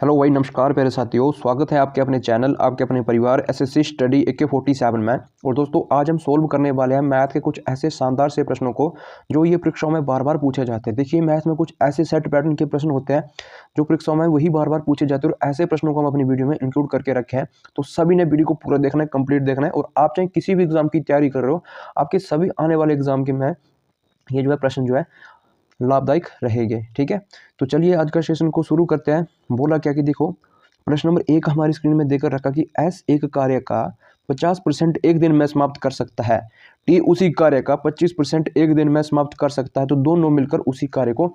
Hello भाई, नमस्कार प्यारे साथियों। स्वागत है आपके अपने चैनल, आपके अपने परिवार एसएससी स्टडी AK47 में। और दोस्तों, आज हम सोल्व करने वाले हैं मैथ के कुछ ऐसे शानदार से प्रश्नों को जो ये परीक्षाओं में बार बार पूछे जाते हैं। देखिए, मैथ में कुछ ऐसे सेट पैटर्न के प्रश्न होते हैं जो परीक्षाओं में वही बार बार पूछे जाते हैं, और ऐसे प्रश्नों को हम अपनी वीडियो में इंक्लूड करके रखे हैं। तो सभी ने वीडियो को पूरा देखना है, कंप्लीट देखना है। और आप चाहे किसी भी एग्जाम की तैयारी कर रहे हो, आपके सभी आने वाले एग्जाम के में ये जो है प्रश्न जो है लाभदायक रहेंगे। ठीक है, तो चलिए आज का सेशन को शुरू करते हैं। बोला क्या कि देखो, प्रश्न नंबर 1 हमारी स्क्रीन में देकर रखा कि एस एक कार्य का 50% एक दिन में समाप्त कर सकता है, टी उसी कार्य का 25% एक दिन में समाप्त कर सकता है, तो दोनों मिलकर उसी कार्य को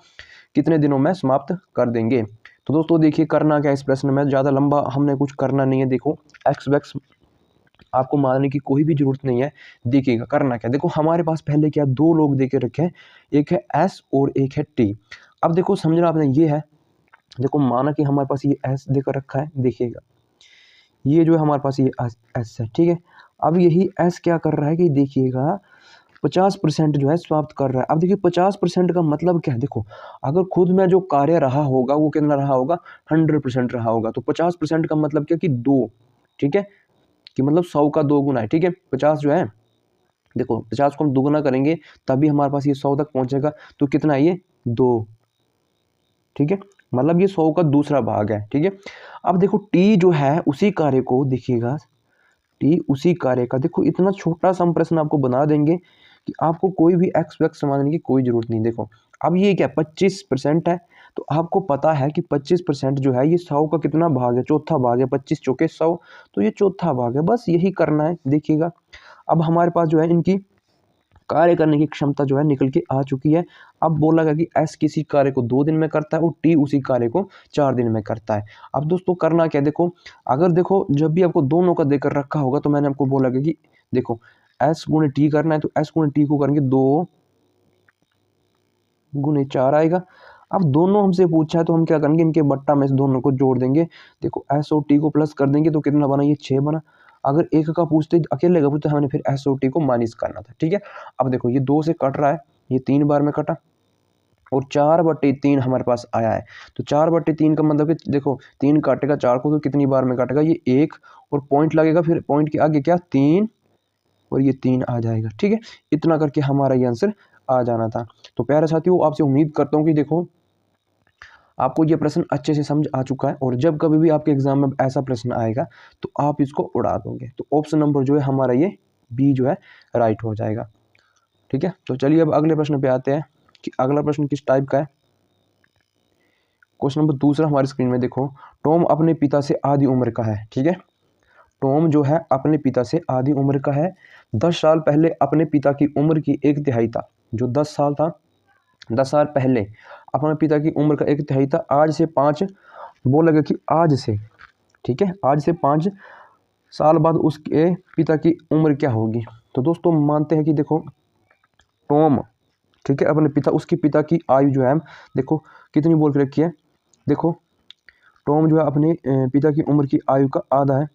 कितने दिनों में समाप्त कर देंगे। तो दोस्तों देखिए, करना क्या इस प्रश्न में, ज़्यादा लंबा हमने कुछ करना नहीं है। देखो, एक्स वैक्स आपको मानने की कोई भी जरूरत नहीं है। देखिएगा करना क्या, देखो हमारे पास पहले क्या दो लोग देके रखे हैं, एक है एस और एक है टी। अब देखो समझना आपने, ये है, देखो माना कि हमारे पास ये एस देकर रखा है। देखिएगा ये जो है हमारे पास ये एस है, ठीक है। अब यही एस क्या कर रहा है कि देखिएगा 50% जो है समाप्त कर रहा है। अब देखिए 50% का मतलब क्या है, देखो अगर खुद में जो कार्य रहा होगा वो कितना रहा होगा, 100% रहा होगा। तो 50% का मतलब क्या कि 2, ठीक है, कि मतलब 100 का 2 गुना है। ठीक है, 50 जो है, देखो 50 को हम दोगुना करेंगे तभी हमारे पास ये 100 तक पहुंचेगा। तो कितना है ये 2, ठीक है, मतलब ये 100 का दूसरा भाग है। ठीक है, अब देखो टी जो है उसी कार्य को, देखिएगा टी उसी कार्य का, देखो इतना छोटा सा हम प्रश्न आपको बना देंगे कि आपको कोई भी एक्स वैक्स समझने की कोई जरूरत नहीं। देखो अब ये क्या 25% है, तो आपको पता है कि 25% जो है ये 100 का कितना भाग है, चौथा भाग है। 25 चौके 100, तो ये चौथा भाग है। बस यही करना है। देखिएगा अब हमारे पास जो है इनकी कार्य करने की क्षमता जो है निकल के आ चुकी है। अब बोला गया कि एस किसी कार्य को 2 दिन में करता है और टी उसी कार्य को 4 दिन में करता है। अब दोस्तों करना क्या, देखो अगर देखो जब भी आपको दोनों का देकर रखा होगा तो मैंने आपको बोला गया कि देखो एस गुणे टी करना है, तो एस गुणे टी को करेंगे 2 गुणे 4 आएगा। अब दोनों हमसे पूछा है तो हम क्या करेंगे, इनके बट्टा में इस दोनों को जोड़ देंगे। देखो एस और टी को प्लस कर देंगे तो कितना बना, ये 6 बना। अगर एक का पूछते अकेले का पूछते हमने फिर एस और टी को माइनस करना था। ठीक है, अब देखो ये 2 से कट रहा है, ये 3 बार में कटा, और 4/3 हमारे पास आया है। तो 4/3 का मतलब कि देखो 3 काटेगा 4 को तो कितनी बार में काटेगा, ये 1, और पॉइंट लगेगा, फिर पॉइंट के आगे क्या 3, और ये 3 आ जाएगा। ठीक है, इतना करके हमारा ये आंसर आ जाना था। तो प्यारे साथियों, आपसे उम्मीद करता हूँ कि देखो आपको ये प्रश्न अच्छे से समझ आ चुका है, और जब कभी भी आपके एग्जाम में ऐसा प्रश्न आएगा तो आप इसको उड़ा दोगे। तो ऑप्शन नंबर जो है हमारा ये बी जो है राइट हो जाएगा। ठीक है, तो चलिए अब अगले प्रश्न पे आते हैं कि अगला प्रश्न किस टाइप का है। क्वेश्चन नंबर दूसरा हमारी स्क्रीन में देखो, टॉम अपने पिता से आधी उम्र का है। ठीक है, टॉम जो है अपने पिता से आधी उम्र का है। 10 साल पहले अपने पिता की उम्र की 1/3 था। जो 10 साल था, 10 साल पहले अपने पिता की उम्र का 1/3 था। आज से 5, बोलेगा कि आज से, ठीक है, आज से 5 साल बाद उसके पिता की उम्र क्या होगी। तो दोस्तों मानते हैं कि देखो टॉम, ठीक है, अपने पिता, उसके पिता की आयु जो है देखो कितनी बोल के रखी है। देखो टॉम जो है अपने पिता की उम्र की आयु का आधा है।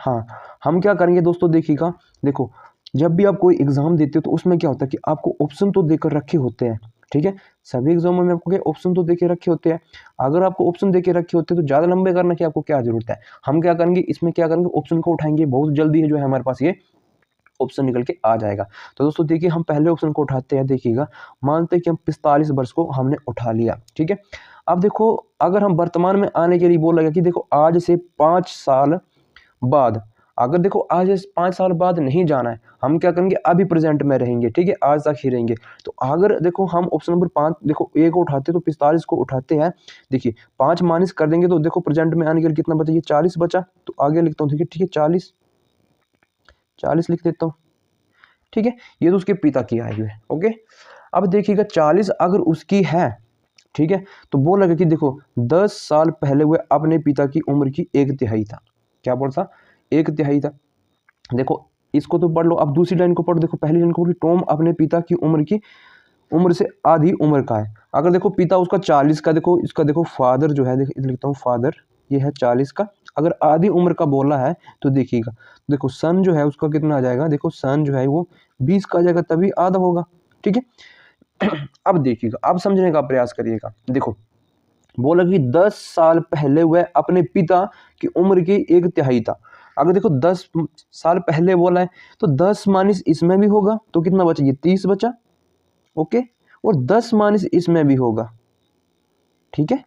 हाँ, हम क्या करेंगे दोस्तों, देखिएगा देखो जब भी आप कोई एग्जाम देते हो तो उसमें क्या होता है कि आपको ऑप्शन तो देकर रखे होते हैं। ठीक है, सभी एग्जामों में आपको क्या ऑप्शन तो देके रखे होते हैं। अगर आपको ऑप्शन देके रखे होते हैं तो ज़्यादा लंबे करने की आपको क्या जरूरत है। हम क्या करेंगे, इसमें क्या करेंगे, ऑप्शन को उठाएंगे, बहुत जल्दी है जो है हमारे पास ये ऑप्शन निकल के आ जाएगा। तो दोस्तों देखिए हम पहले ऑप्शन को उठाते हैं। देखिएगा मानते हैं कि हम 45 वर्ष को हमने उठा लिया। ठीक है, अब देखो अगर हम वर्तमान में आने के लिए बोल रहे हैं कि देखो आज से 5 साल बाद, अगर देखो आज से 5 साल बाद नहीं जाना है, हम क्या करेंगे, अभी प्रेजेंट में रहेंगे। ठीक है, आज तक ही रहेंगे। तो अगर देखो हम ऑप्शन नंबर 5, देखो ए को उठाते तो 45 को उठाते हैं। देखिए 5 माइनस कर देंगे तो देखो प्रेजेंट में आने के लिए कितना बचा, ये 40 बचा। तो आगे लिखता हूँ, देखिए ठीक है 40 लिख देता हूँ। ठीक है, ये तो उसके पिता की आयु है। ओके, अब देखिएगा 40 अगर उसकी है, ठीक है, तो बोल लगे कि देखो 10 साल पहले हुए अपने पिता की उम्र की 1/3 था। क्या बोलता, 1/3 था। देखो इसको तो पढ़ लो, अब दूसरी लाइन को पढ़ो। देखो पहली लाइन को, टॉम अपने पिता की उम्र से आधी उम्र का है। अगर देखो पिता उसका 40 का, देखो इसका देखो फादर जो है, देखो लिखता हूँ फादर, ये है 40 का। अगर आधी उम्र का बोला है तो देखिएगा, देखो सन जो है उसका कितना आ जाएगा, देखो सन जो है वो 20 का आ जाएगा, तभी आधा होगा। ठीक है, अब देखिएगा, अब समझने का प्रयास करिएगा। देखो बोला कि 10 साल पहले वह अपने पिता की उम्र की 1/3 था। अगर देखो 10 साल पहले बोला है तो 10 माइनस इसमें भी होगा तो कितना बचा, ये 30 बचा। ओके, और 10 माइनस इसमें भी होगा। ठीक है,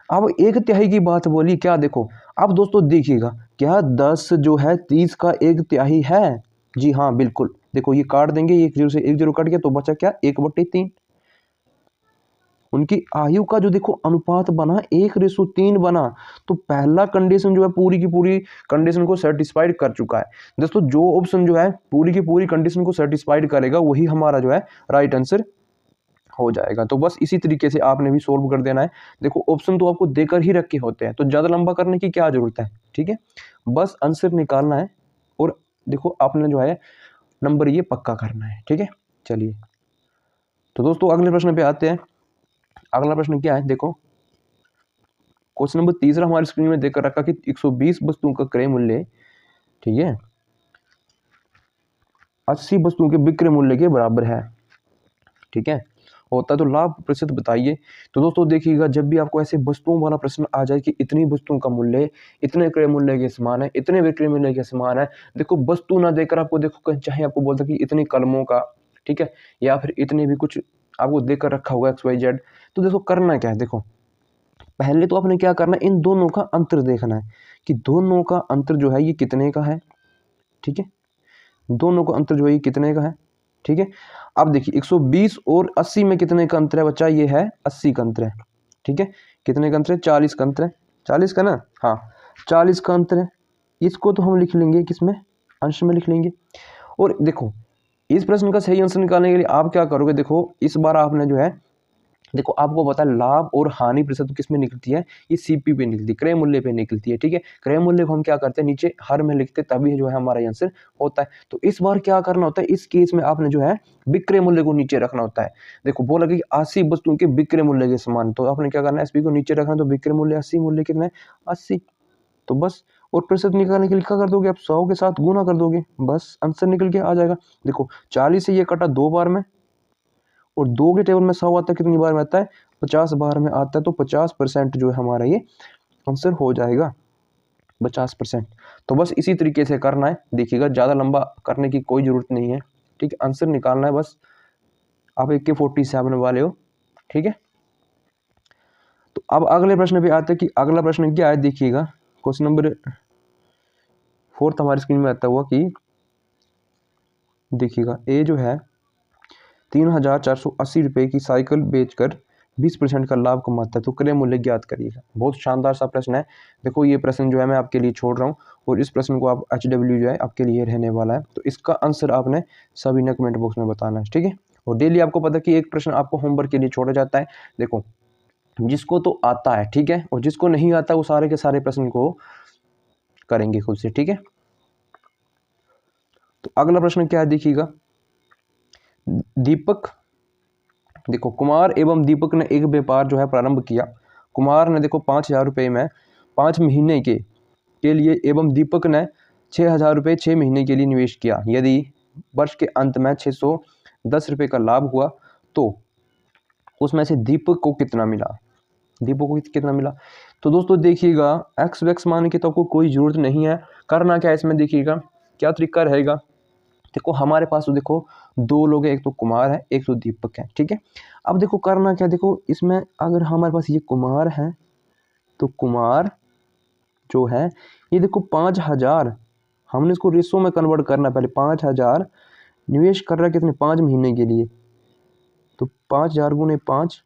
अब 1/3 की बात बोली क्या, देखो अब दोस्तों देखिएगा, क्या 10 जो है 30 का 1/3 है? जी हाँ बिल्कुल। देखो ये काट देंगे, 1 0 से 1 0 कट गया तो बचा क्या, 1/3। उनकी आयु का जो देखो अनुपात बना 1:3 बना। तो पहला कंडीशन जो है पूरी की पूरी कंडीशन को सेटिस्फाइड कर चुका है। दोस्तों जो ऑप्शन जो है पूरी की पूरी कंडीशन को सेटिस्फाइड करेगा वही हमारा जो है राइट आंसर हो जाएगा। तो बस इसी तरीके से आपने भी सोल्व कर देना है। देखो ऑप्शन तो आपको देकर ही रखे होते हैं तो ज़्यादा लंबा करने की क्या जरूरत है। ठीक है, बस आंसर निकालना है और देखो आपने जो है नंबर ये पक्का करना है। ठीक है, चलिए तो दोस्तों अगले प्रश्न पे आते हैं। अगला प्रश्न क्या है, देखो क्वेश्चन नंबर तीसरा हमारी स्क्रीन में देकर रखा कि 120 वस्तुओं का क्रय मूल्य, ठीक है, 80 वस्तुओं के विक्रय मूल्य के बराबर है। ठीक है, होता तो लाभ प्रतिशत बताइए। तो दोस्तों देखिएगा, जब भी आपको ऐसे वस्तुओं वाला प्रश्न आ जाए कि इतनी वस्तुओं का मूल्य इतने क्रय मूल्य के समान है, इतने विक्रय मूल्य के समान है, देखो वस्तु ना देकर आपको देखो चाहे आपको बोलता कि इतने कलमों का, ठीक है, या फिर इतने भी कुछ आपको देकर रखा हुआ XYZ, तो देखो करना क्या है, देखो पहले तो आपने क्या करना है, इन दोनों का अंतर देखना है कि दोनों का अंतर जो है ये कितने का है। ठीक है, दोनों का अंतर जो है ये कितने का है। ठीक है, अब देखिए 120 और 80 में कितने का अंतर है बच्चा, ये है 80 का अंतर है। ठीक है, कितने का अंतर है, 40 का अंतर है, 40 का ना, हाँ 40 का अंतर है। इसको तो हम लिख लेंगे किसमें, अंश में लिख लेंगे। और देखो इस प्रश्न का सही आंसर निकालने के लिए आप क्या करोगे, देखो इस बार आपने जो है, देखो आपको पता है लाभ और हानि प्रतिशत किस में निकलती है, ये CP पे निकलती है, क्रय मूल्य पे निकलती है। ठीक है, क्रय मूल्य को हम क्या करते हैं नीचे हर में लिखते हैं, तभी जो है हमारा आंसर होता है। तो इस बार क्या करना होता है, इस केस में आपने जो है विक्रय मूल्य को नीचे रखना होता है। देखो बोला कि 80 वस्तुओं के विक्रय मूल्य के समान, तो आपने क्या करना है, SP को नीचे रखना, तो विक्रय मूल्य 80, मूल्य कितना है 80, तो बस। और प्रतिशत निकालने के लिए क्या कर दोगे आप, 100 के साथ गुना कर दोगे, बस आंसर निकल के आ जाएगा। देखो 40 से ये कटा 2 बार में, और 2 के टेबल में 100 आता है, कितनी बार में आता है, 50 बार में आता है। तो 50% जो है हमारा ये आंसर हो जाएगा, 50%। तो बस इसी तरीके से करना है, देखिएगा ज़्यादा लंबा करने की कोई ज़रूरत नहीं है। ठीक है, आंसर निकालना है बस, आप AK47 वाले हो। ठीक है, तो अब अगले प्रश्न पे आते हैं कि अगला प्रश्न क्या है, देखिएगा क्वेश्चन नंबर 4 हमारी स्क्रीन में आता हुआ कि देखिएगा ए जो है 3,480 रुपये की साइकिल बेचकर 20% का लाभ कमाता है, तो क्रय मूल्य ज्ञात करिएगा। बहुत शानदार सा प्रश्न है। देखो ये प्रश्न जो है मैं आपके लिए छोड़ रहा हूँ, और इस प्रश्न को आप HW जो है आपके लिए रहने वाला है। तो इसका आंसर आपने सभी ने कमेंट बॉक्स में बताना है। ठीक है, और डेली आपको पता है कि एक प्रश्न आपको होमवर्क के लिए छोड़ा जाता है। देखो जिसको तो आता है, ठीक है, और जिसको नहीं आता वो सारे के सारे प्रश्न को करेंगे खुद से। ठीक है, तो अगला प्रश्न क्या है, देखिएगा दीपक, देखो कुमार एवं दीपक ने एक व्यापार जो है प्रारंभ किया। कुमार ने देखो 5,000 रुपये में 5 महीने के लिए एवं दीपक ने 6,000 रुपये 6 महीने के लिए निवेश किया। यदि वर्ष के अंत में 610 रुपये का लाभ हुआ तो उसमें से दीपक को कितना मिला, दीपक को कितना मिला। तो दोस्तों देखिएगा एक्स वैक्स मानने की तो आपको कोई ज़रूरत नहीं है। करना क्या है इसमें, देखिएगा क्या तरीका रहेगा। देखो हमारे पास तो देखो 2 लोग हैं, एक तो कुमार है एक तो दीपक है। ठीक है, अब देखो करना क्या, देखो इसमें अगर हमारे पास ये कुमार है तो कुमार जो है ये देखो 5,000, हमने इसको रेशो में कन्वर्ट करना है। पहले 5,000 निवेश कर रहा है कितने, 5 महीने के लिए, तो 5,000 गुने 5,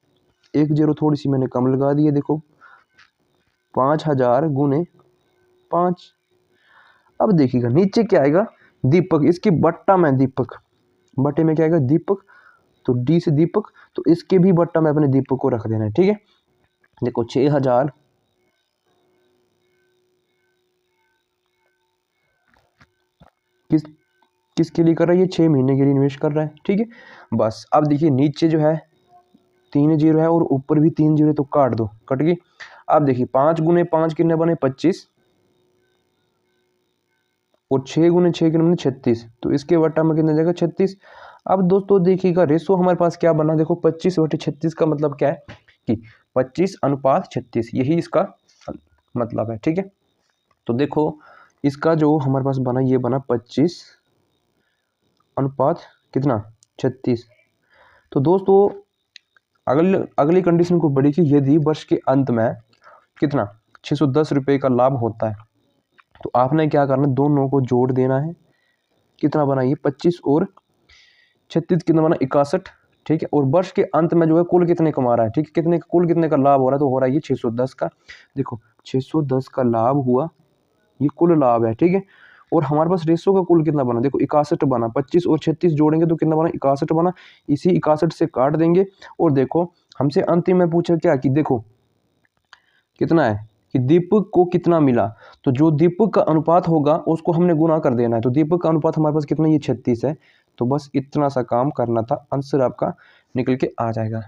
1 0 थोड़ी सी मैंने कम लगा दी है। देखो 5,000 गुने 5। अब देखिएगा नीचे क्या आएगा, दीपक, इसकी बट्टा में दीपक, बटे में क्या आएगा दीपक, तो D से दीपक, तो इसके भी बट्टा में अपने दीपक को रख देना है। ठीक है, देखो 6,000 किसके लिए कर रहा है, ये 6 महीने के लिए निवेश कर रहा है। ठीक है, बस अब देखिए नीचे जो है 3 0 है और ऊपर भी 3 0, तो काट दो, कट गई। अब देखिए 5 गुने 5 कितने बने 25, और 6 गुने 6 कितने बने 36, तो इसके बट्टा में कितना जाएगा 36। अब दोस्तों देखिएगा रेशो हमारे पास क्या बना, देखो 25/36 का मतलब क्या है कि 25:36, यही इसका मतलब है। ठीक है, तो देखो इसका जो हमारे पास बना, ये बना 25 अनुपात कितना 36। तो दोस्तों अगली कंडीशन को बढ़ी कि यदि वर्ष के अंत में कितना 610 रुपये का लाभ होता है, तो आपने क्या करना, दोनों को जोड़ देना है। कितना बना ये 25 और 36 कितना बना 61। ठीक है, और वर्ष के अंत में जो है कुल कितने कमा रहा है, ठीक है, कुल कितने का लाभ हो रहा है, तो हो रहा है ये 610 का। देखो 610 का लाभ हुआ, ये कुल लाभ है। ठीक है, और हमारे पास रेशो का कुल कितना बना, देखो 61 बना। 25 और 36 जोड़ेंगे तो कितना बना 61 बना। इसी 61 से काट देंगे। और देखो हमसे अंतिम में पूछा क्या कि देखो कितना है कि दीपक को कितना मिला, तो जो दीपक का अनुपात होगा उसको हमने गुना कर देना है। तो दीपक का अनुपात हमारे पास कितना, ये 36 है। तो बस इतना सा काम करना था, आंसर आपका निकल के आ जाएगा।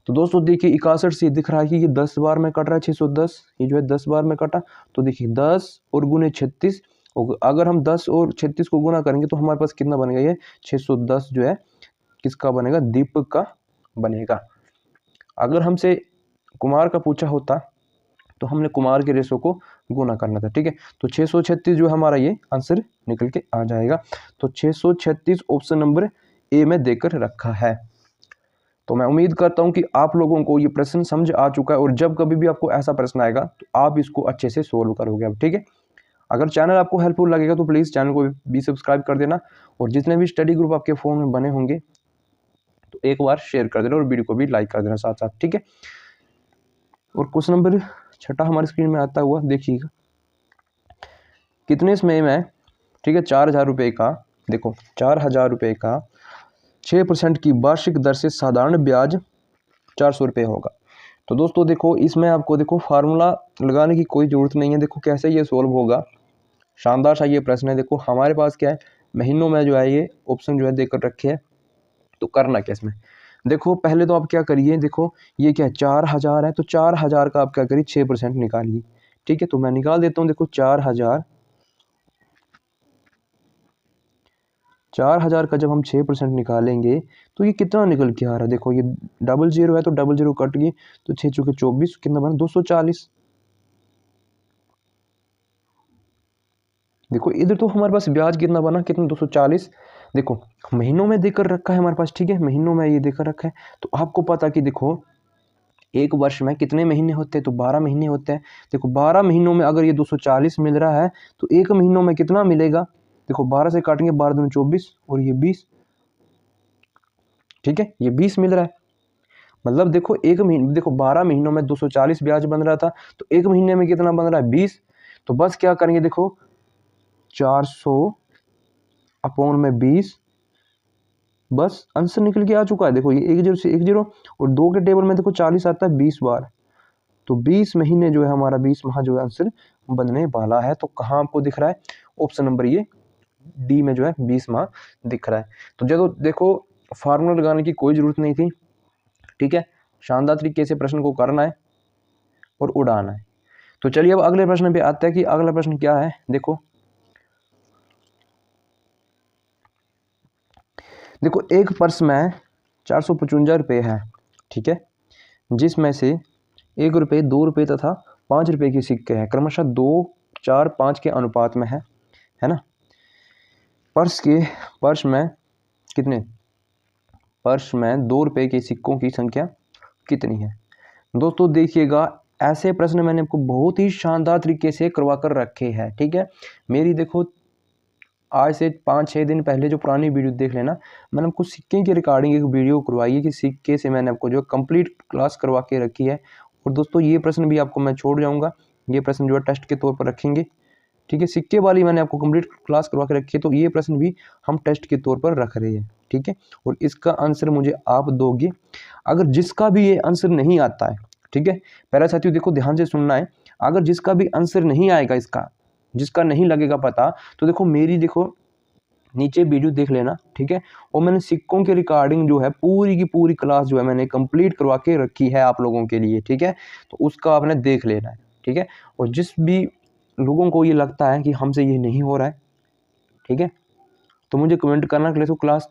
तो दोस्तों देखिए 61 से दिख रहा है कि ये 10 बार में कट रहा है 610, ये जो है 10 बार में कटा। तो देखिए 10 और गुने 36, अगर हम 10 और 36 को गुना करेंगे तो हमारे पास कितना बनेगा, ये 610 जो है किसका बनेगा, दीपक का बनेगा। अगर हमसे कुमार का पूछा होता तो हमने कुमार के रेशो को गुना करना था। ठीक है, तो 636 जो हमारा ये आंसर निकल के आ जाएगा। तो 636 ऑप्शन नंबर ए में देकर रखा है। तो मैं उम्मीद करता हूं कि आप लोगों को ये प्रश्न समझ आ चुका है, और जब कभी भी आपको ऐसा प्रश्न आएगा तो आप इसको अच्छे से सोल्व करोगे अब। ठीक है, अगर चैनल आपको हेल्पफुल लगेगा तो प्लीज़ चैनल को भी सब्सक्राइब कर देना, और जितने भी स्टडी ग्रुप आपके फ़ोन में बने होंगे तो एक बार शेयर कर देना, और वीडियो को भी लाइक कर देना साथ साथ। ठीक है, और क्वेश्चन नंबर 6 हमारी स्क्रीन में आता हुआ देखिएगा, कितने समय में, ठीक है, 4000 रुपये का, देखो 4000 रुपये का 6% की वार्षिक दर से साधारण ब्याज 400 रुपये होगा। तो दोस्तों देखो इसमें आपको देखो फार्मूला लगाने की कोई ज़रूरत नहीं है। देखो कैसे ये सोल्व होगा, शानदार सा ये प्रश्न है। देखो हमारे पास क्या है, महीनों में जो है ये ऑप्शन जो है देकर रखे हैं। तो करना क्या इसमें, देखो पहले तो आप क्या करिए, देखो ये क्या है 4000 है, तो 4000 का आप क्या करिए 6% निकालिए। ठीक है, तो मैं निकाल देता हूँ। देखो 4000 का जब हम 6% निकालेंगे तो ये कितना निकल के आ रहा है, देखो ये 00 है तो 00 कट गई, तो 6 चुके 24, कितना बना 240। देखो इधर तो हमारे पास ब्याज कितना बना, कितना 240। देखो महीनों में देकर रखा है हमारे पास। ठीक है, महीनों में ये देकर रखा है, तो आपको पता कि देखो एक वर्ष में कितने महीने होते हैं, तो 12 महीने होते हैं। देखो 12 महीनों में अगर ये 240 मिल रहा है तो एक महीनों में कितना मिलेगा, देखो 12 से काटेंगे, 12 दूनी 24 और ये 20। ठीक है, ये 20 मिल रहा है। मतलब देखो एक महीने, देखो 12 महीनों में 240 ब्याज बन रहा था, तो एक महीने में कितना बन रहा है 20। तो बस क्या करेंगे, देखो 400/20, बस आंसर निकल के आ चुका है। देखो ये 1 0 से 1 0 और 2 के टेबल में देखो 40 आता है 20 बार, तो 20 महीने जो है हमारा 20 माह जो है आंसर बनने वाला है। तो कहाँ आपको दिख रहा है, ऑप्शन नंबर ये डी में जो है 20 माह दिख रहा है। तो जब देखो फार्मूला लगाने की कोई ज़रूरत नहीं थी। ठीक है, शानदार तरीके से प्रश्न को करना है और उड़ाना है। तो चलिए अब अगले प्रश्न पे आते हैं कि अगला प्रश्न क्या है। देखो एक पर्स में 455 रुपये है। ठीक है, जिसमें से 1 रुपये, 2 रुपये तथा 5 रुपये के सिक्के हैं, क्रमशः 2, 4, 5 के अनुपात में है ना। पर्स में कितने, पर्स में 2 रुपये के सिक्कों की संख्या कितनी है। दोस्तों देखिएगा ऐसे प्रश्न मैंने आपको बहुत ही शानदार तरीके से करवा कर रखे हैं। ठीक है, मेरी देखो आज से 5-6 दिन पहले जो पुरानी वीडियो देख लेना, मैंने आपको सिक्के की रिकॉर्डिंग एक वीडियो करवाई है कि सिक्के से मैंने आपको जो कंप्लीट क्लास करवा के रखी है। और दोस्तों ये प्रश्न भी आपको मैं छोड़ जाऊंगा, ये प्रश्न जो है टेस्ट के तौर पर रखेंगे। ठीक है, सिक्के वाली मैंने आपको कंप्लीट क्लास करवा के रखी है, तो ये प्रश्न भी हम टेस्ट के तौर पर रख रहे हैं। ठीक है, और इसका आंसर मुझे आप दोगे। अगर जिसका भी ये आंसर नहीं आता है, ठीक है प्यारे साथियों देखो ध्यान से सुनना है, अगर जिसका भी आंसर नहीं आएगा, इसका जिसका नहीं लगेगा पता, तो देखो मेरी देखो नीचे वीडियो देख लेना। ठीक है, और मैंने सिक्कों की रिकॉर्डिंग जो है पूरी की पूरी क्लास जो है मैंने कंप्लीट करवा के रखी है आप लोगों के लिए। ठीक है, तो उसका आपने देख लेना है। ठीक है, और जिस भी लोगों को ये लगता है कि हमसे ये नहीं हो रहा है, ठीक है, तो मुझे कमेंट करना कि क्लास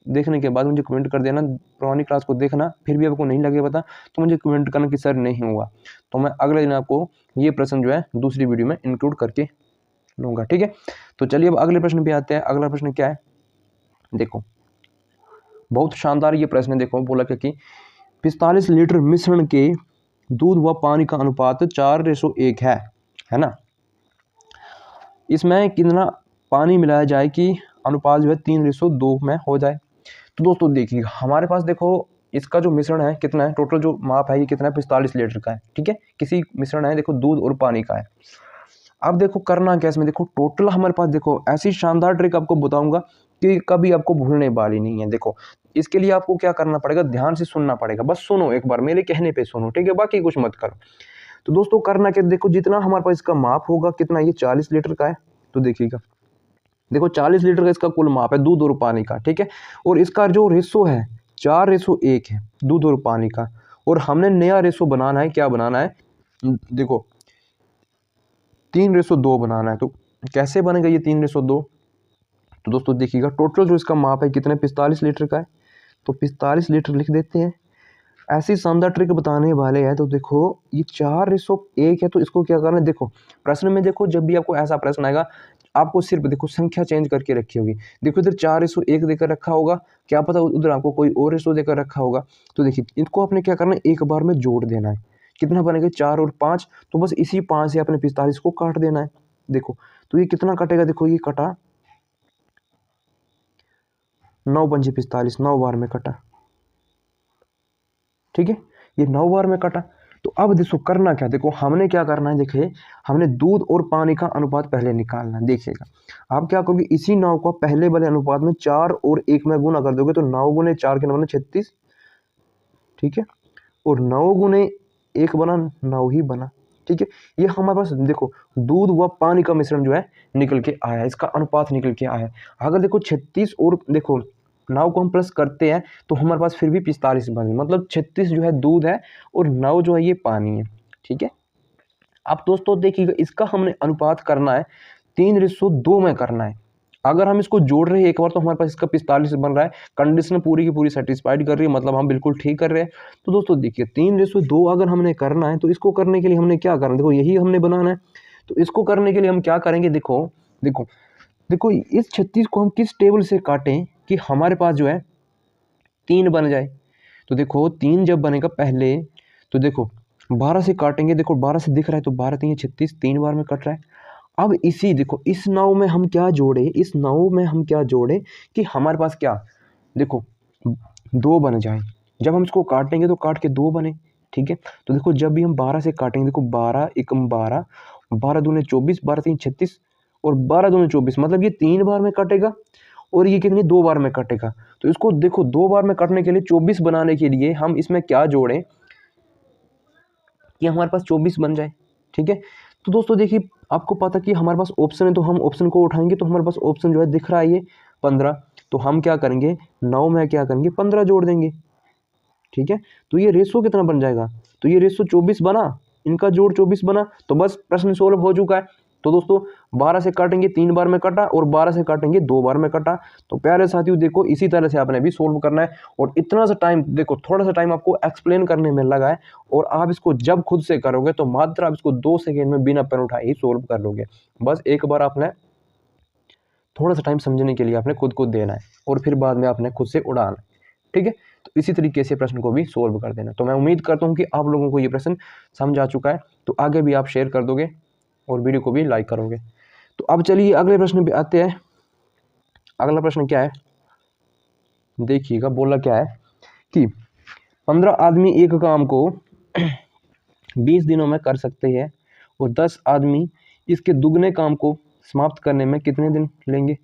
देखने के बाद मुझे कमेंट कर देना, पुरानी क्लास को देखना, फिर भी आपको नहीं लगे पता तो मुझे कमेंट करना कि सर नहीं हुआ, तो मैं अगले दिन आपको ये प्रश्न जो है दूसरी वीडियो में इंक्लूड करके लूँगा, ठीक है। तो चलिए अब अगले प्रश्न पे आते हैं। अगला प्रश्न क्या है, देखो बहुत शानदार ये प्रश्न है। देखो बोला क्या कि 45 लीटर मिश्रण के दूध व पानी का अनुपात 4:1 है ना। इसमें कितना पानी मिलाया जाए कि अनुपात जो है 3:2 में हो जाए। तो दोस्तों देखिए हमारे पास देखो इसका जो मिश्रण है कितना है, टोटल जो माप है ये कितना है, 45 लीटर का है, ठीक है। किसी मिश्रण है देखो दूध और पानी का है। अब देखो करना क्या इसमें, देखो टोटल हमारे पास देखो ऐसी शानदार ट्रिक आपको बताऊंगा कि कभी आपको भूलने वाली नहीं है। देखो इसके लिए आपको क्या करना पड़ेगा, ध्यान से सुनना पड़ेगा, बस सुनो एक बार मेरे कहने पे सुनो, ठीक है, बाकी कुछ मत करो। तो दोस्तों करना क्या, देखो जितना हमारे पास इसका माप होगा कितना, ये 40 लीटर का है, तो देखिएगा देखो 40 लीटर का इसका कुल माप है दूध और पानी का, ठीक है। और इसका जो रेशो है 4:1 है दूध और पानी का, और हमने नया रेशो बनाना है, क्या बनाना है, देखो 3:2 बनाना है। तो कैसे बनेगा ये 3:2, तो दोस्तों देखिएगा टोटल जो इसका माप है कितने 45 लीटर का है, तो 45 लीटर लिख देते हैं। ऐसी शानदार ट्रिक बताने वाले हैं। तो देखो ये 4:1 है, तो इसको क्या करना है, देखो प्रश्न में देखो जब भी आपको ऐसा प्रश्न आएगा आपको सिर्फ देखो संख्या चेंज करके रखी होगी। देखो इधर 4:1 देकर रखा होगा, क्या पता उधर आपको कोई और रेशो देकर रखा होगा। तो देखिए इनको आपने क्या करना है, एक बार में जोड़ देना है। कितना बनेगा 4 और 5, तो बस इसी 5 से अपने 45 को काट देना है। देखो तो ये कितना कटेगा, देखो ये कटा 9 पंजे 45, 9 बार में कटा, ठीक है, ये 9 बार में कटा। तो अब देखो करना क्या, देखो हमने क्या करना है, देखिए हमने दूध और पानी का अनुपात पहले निकालना है। देखिएगा आप क्या करोगे, इसी 9 को पहले वाले अनुपात में 4 और 1 में गुना कर दोगे, तो 9 गुने 4 के बना 36, ठीक है, और 9 गुने 1 बना 9 ही बना, ठीक है। ये हमारे पास देखो दूध व पानी का मिश्रण जो है निकल के आया है, इसका अनुपात निकल के आया है। अगर देखो 36 और देखो 9 को हम प्लस करते हैं तो हमारे पास फिर भी 45 बने, मतलब 36 जो है दूध है और 9 जो है ये पानी है, ठीक है। अब दोस्तों देखिएगा इसका हमने अनुपात करना है 3:2 में करना है। अगर हम इसको जोड़ रहे हैं एक बार तो हमारे पास इसका 45 बन रहा है, कंडीशन पूरी की पूरी सेटिस्फाइड कर रही है, मतलब हम बिल्कुल ठीक कर रहे हैं। तो दोस्तों देखिए 3:2 अगर हमने करना है तो इसको करने के लिए हमने क्या करना है, देखो यही हमने बनाना है। तो इसको करने के लिए हम क्या करेंगे, देखो देखो देखो इस 36 को हम किस टेबल से काटें कि हमारे पास जो है 3 बन जाए। तो देखो 3 जब बनेगा पहले, तो देखो 12 से काटेंगे, देखो 12 से दिख रहा है, तो 12 3 36, 3 बार में कट रहा है। अब इसी देखो इस 9 में हम क्या जोड़े, इस 9 में हम क्या जोड़े कि हमारे पास क्या, देखो 2 बन जाए। जब हम इसको काटेंगे तो काट के 2 बने, ठीक है। तो देखो जब भी हम 12 से काटेंगे, देखो 12 एकम 12, 12 दूने 24, 12 3 36 और 12 दूने 24, मतलब ये 3 बार में कटेगा और ये कितनी 2 बार में कटेगा। तो इसको देखो 2 बार में कटने के लिए 24 बनाने के लिए हम इसमें क्या जोड़ें कि हमारे पास 24 बन जाए, ठीक है। तो दोस्तों देखिए आपको पता कि हमारे पास ऑप्शन है, तो हम ऑप्शन को उठाएंगे तो हमारे पास ऑप्शन जो है दिख रहा है ये 15, तो हम क्या करेंगे 9 में क्या करेंगे 15 जोड़ देंगे, ठीक है। तो ये रेशो कितना बन जाएगा, तो ये रेशो 24 बना, इनका जोड़ 24 बना, तो बस प्रश्न सोल्व हो चुका है। तो दोस्तों 12 से काटेंगे 3 बार में कटा और 12 से काटेंगे 2 बार में कटा। तो प्यारे साथियों देखो इसी तरह से आपने भी सोल्व करना है, और इतना सा टाइम देखो थोड़ा सा टाइम आपको एक्सप्लेन करने में लगा है, और आप इसको जब खुद से करोगे तो मात्र आप इसको 2 सेकेंड में बिना पेन उठाए ही सोल्व कर लोगे। बस एक बार आपने थोड़ा सा टाइम समझने के लिए आपने खुद को देना है, और फिर बाद में आपने खुद से उड़ाना है, ठीक है। तो इसी तरीके से प्रश्न को भी सोल्व कर देना। तो मैं उम्मीद करता हूँ कि आप लोगों को ये प्रश्न समझ आ चुका है, तो आगे भी आप शेयर कर दोगे और वीडियो को भी लाइक करोगे। तो अब चलिए अगले प्रश्न पे आते हैं। अगला प्रश्न क्या है, देखिएगा बोला क्या है कि 15 आदमी एक काम को 20 दिनों में कर सकते हैं और 10 आदमी इसके दुगने काम को समाप्त करने में कितने दिन लेंगे।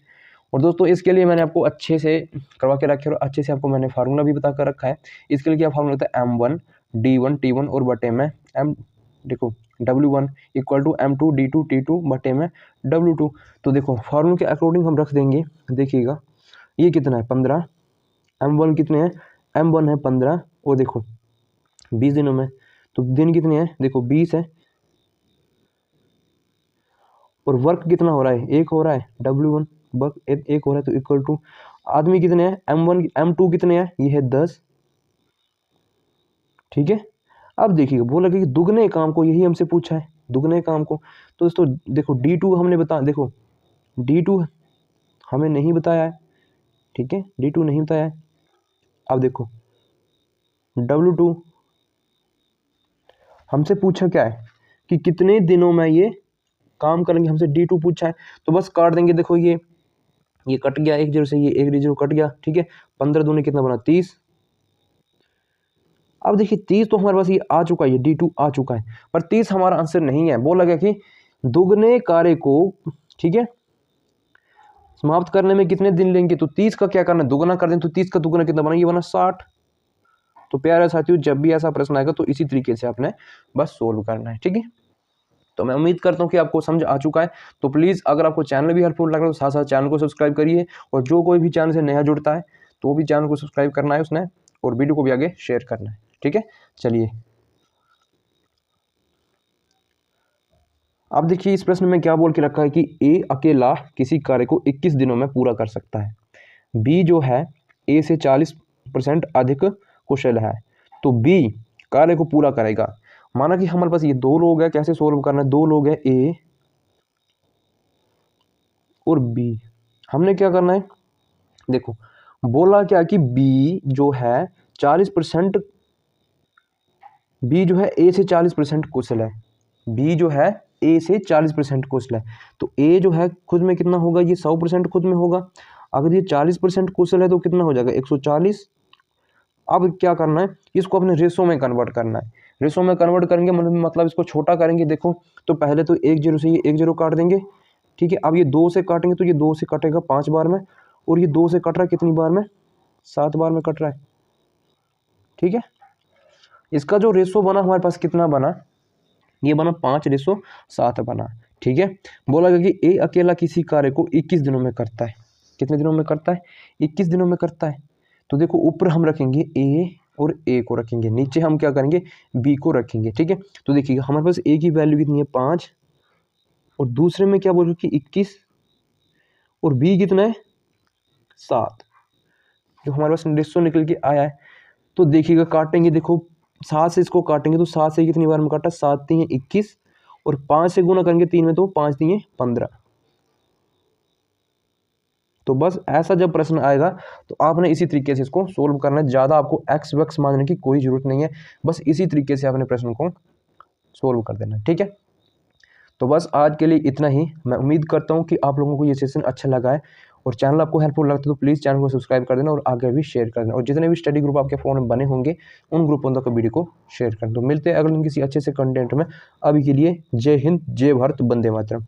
और दोस्तों इसके लिए मैंने आपको अच्छे से करवा के रखे और अच्छे से आपको मैंने फार्मूला भी बता कर रखा है। इसके लिए क्या फार्मूला होता है, M1 D1 T1 और बटे में M, देखो W1 equal to M2 D2 T2 बटे में W2। तो देखो फार्मूले के अकॉर्डिंग हम रख देंगे। देखिएगा ये कितना है 15, M1 कितने हैं, M1 है 15 और देखो 20 दिनों में, तो दिन कितने हैं, देखो 20 है, और वर्क कितना हो रहा है, एक हो रहा है, W1 वर्क एक हो रहा है, तो इक्वल टू आदमी कितने हैं, M1 M2 कितने हैं, ये है 10। ठीक है, अब देखिए बोला कि दुगने काम को, यही हमसे पूछा है दुगने काम को। तो दोस्तों देखो D2 हमने देखो D2 हमें नहीं बताया है, ठीक है, D2 नहीं बताया है। अब देखो W2 हमसे पूछा क्या है कि कितने दिनों में ये काम करेंगे, हमसे D2 पूछा है। तो बस काट देंगे, देखो ये कट गया, एक जीरो से ये एक जीरो कट गया, ठीक है। 15 दूनी कितना बना, 30। अब देखिए 30 तो हमारे पास ये आ चुका है, ये D2 आ चुका है, पर 30 हमारा आंसर नहीं है। बोला गया कि दुगने कार्य को, ठीक है, समाप्त करने में कितने दिन लेंगे। तो 30 का क्या करना है, दुगना कर दें, तो 30 का दुगना कितना बना, ये बना 60। तो प्यारे साथियों, जब भी ऐसा प्रश्न आएगा तो इसी तरीके से आपने बस सोल्व करना है, ठीक है। तो मैं उम्मीद करता हूँ कि आपको समझ आ चुका है। तो प्लीज़ अगर आपको चैनल भी हेल्पफुल लग रहा है तो साथ साथ चैनल को सब्सक्राइब करिए, और जो कोई भी चैनल से नया जुड़ता है तो वो भी चैनल को सब्सक्राइब करना है उसने, और वीडियो को भी आगे शेयर करना है, ठीक है। चलिए अब देखिए इस प्रश्न में क्या बोल के रखा है कि ए अकेला किसी कार्य को 21 दिनों में पूरा कर सकता है, बी जो है ए से 40% अधिक कुशल है, तो बी कार्य को पूरा करेगा। माना कि हमारे पास ये दो लोग हैं, कैसे सोल्व करना है, दो लोग हैं ए और बी। हमने क्या करना है, देखो बोला क्या कि बी जो है 40%, बी जो है ए से 40% कुशल है, बी जो है ए से 40% कुशल है। तो ए जो है खुद में कितना होगा, ये 100% खुद में होगा। अगर ये 40% कुशल है तो कितना हो जाएगा, 140। अब क्या करना है, इसको अपने रेशो में कन्वर्ट करना है। रेशो में कन्वर्ट करेंगे मतलब इसको छोटा करेंगे। देखो तो पहले तो एक जीरो से ये एक जीरो काट देंगे, ठीक है। अब ये 2 से काटेंगे तो ये 2 से कटेगा 5 बार में, और ये 2 से कट रहा है कितनी बार में, 7 बार में कट रहा है, ठीक है। इसका जो रेशो बना हमारे पास कितना बना, ये बना 5:7 बना, ठीक है। बोला गया कि ए अकेला किसी कार्य को 21 दिनों में करता है। कितने दिनों में करता है, 21 दिनों में करता है। तो देखो ऊपर हम रखेंगे ए और ए को रखेंगे, नीचे हम क्या करेंगे, बी को रखेंगे, ठीक है। तो देखिए हमारे पास ए की वैल्यू कितनी है, 5, और दूसरे में क्या बोल रहे कि 21, और बी कितना है, 7, जो हमारे पास रेशो निकल के आया है। तो देखिएगा काटेंगे, देखो 7 से इसको काटेंगे तो 7 से कितनी बार में काटा, 7 3 21, और 5 से गुना करेंगे 3 में तो 5 3 15। तो बस ऐसा जब प्रश्न आएगा तो आपने इसी तरीके से इसको सोल्व करना है। ज़्यादा आपको एक्स वैक्स मांगने की कोई ज़रूरत नहीं है, बस इसी तरीके से आपने प्रश्न को सोल्व कर देना है, ठीक है। तो बस आज के लिए इतना ही। मैं उम्मीद करता हूँ कि आप लोगों को ये सेशन अच्छा लगा है, और चैनल आपको हेल्पफुल लगता है तो प्लीज़ चैनल को सब्सक्राइब कर देना और आगे भी शेयर कर देना, और जितने भी स्टडी ग्रुप आपके फ़ोन में बने होंगे उन ग्रुपों तक वीडियो को शेयर कर दो। मिलते हैं अगले दिन किसी अच्छे से कंटेंट में। अभी के लिए जय हिंद, जय भारत, वंदे मातरम।